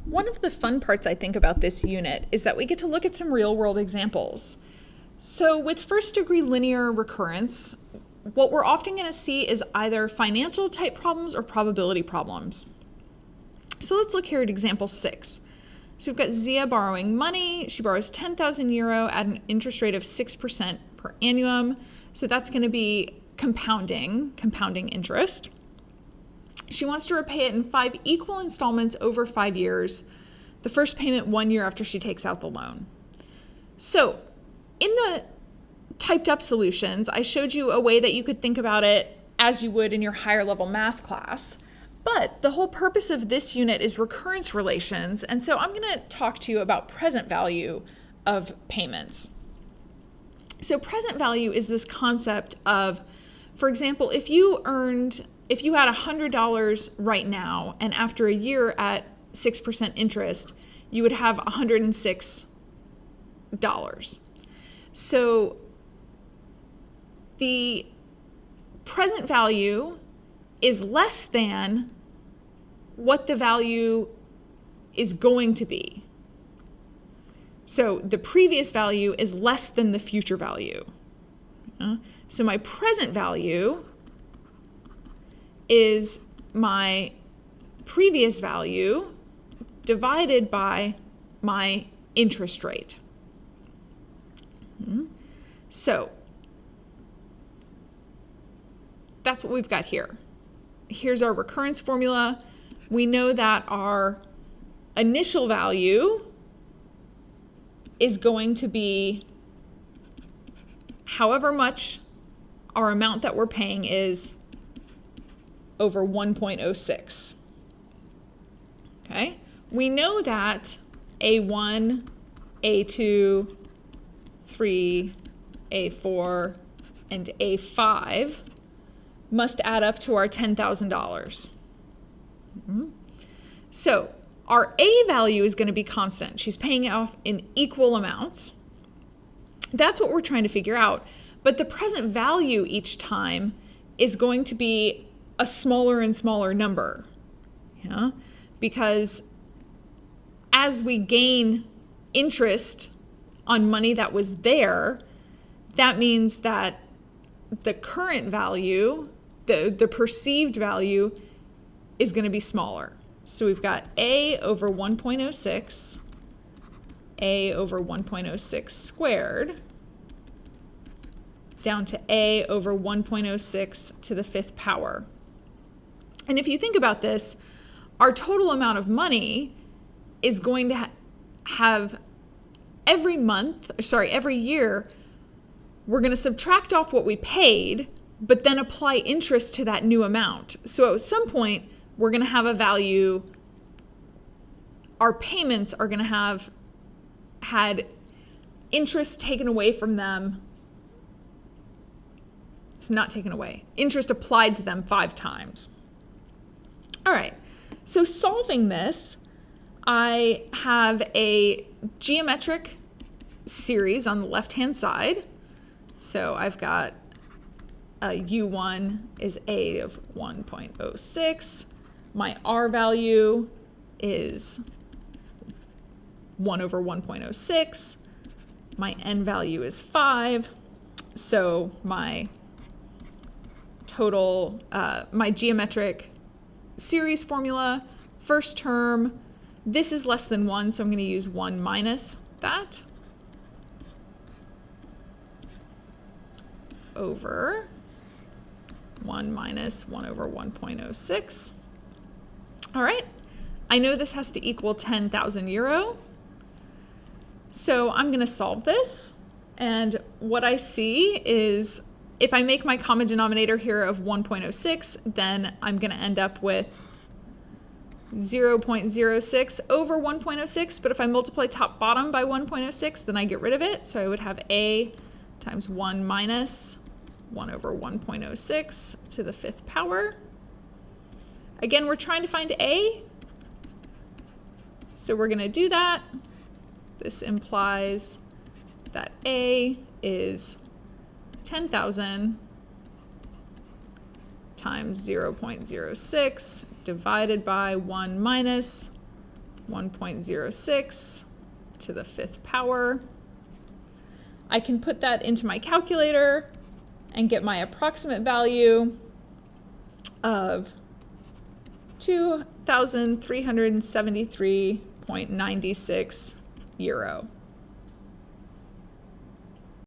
One of the fun parts I think about this unit is that we get to look at some real-world examples. So with first-degree linear recurrence, what we're often going to see is either financial type problems or probability problems. So let's look here at example 6. So we've got Zia borrowing money. She borrows 10,000 euro at an interest rate of 6% per annum. So that's going to be compounding interest. She wants to repay it in 5 equal installments over 5 years, the first payment 1 year after she takes out the loan. So in the typed up solutions, I showed you a way that you could think about it as you would in your higher level math class. But the whole purpose of this unit is recurrence relations. And so I'm going to talk to you about present value of payments. So present value is this concept of, for example, if you had $100 right now, and after a year at 6% interest, you would have $106. So the present value is less than what the value is going to be. So the previous value is less than the future value. So my present value is my previous value divided by my interest rate. So that's what we've got here. Here's our recurrence formula. We know that our initial value is going to be however much our amount that we're paying is over 1.06. Okay? We know that A1, A2, 3, A4, and A5 must add up to our $10,000. So our A value is going to be constant. She's paying it off in equal amounts. That's what we're trying to figure out. But the present value each time is going to be a smaller and smaller number. Yeah? Because as we gain interest on money that was there, that means that the current value, the perceived value, is going to be smaller. So we've got A over 1.06, A over 1.06 squared, down to A over 1.06 to the 5th power. And if you think about this, our total amount of money is going to have every year, we're going to subtract off what we paid, but then apply interest to that new amount. So at some point, we're going to have a value, our payments are going to have had interest taken away from them. It's not taken away. Interest applied to them 5 times. All right, so solving this, I have a geometric series on the left-hand side. So I've got U1 is A of 1.06. My R value is 1 over 1.06. My N value is 5. So my total, my geometric series formula, first term, this is less than 1, so I'm going to use 1 minus that over 1 minus 1 over 1.06. All right, I know this has to equal 10,000 euro. So I'm going to solve this. And what I see is if I make my common denominator here of 1.06, then I'm going to end up with 0.06 over 1.06. But if I multiply top bottom by 1.06, then I get rid of it. So I would have A times 1 minus 1 over 1.06 to the 5th power. Again, we're trying to find A. So we're going to do that. This implies that A is 10,000 times 0.06 divided by 1 minus 1.06 to the 5th power. I can put that into my calculator and get my approximate value of 2,373.96 euro.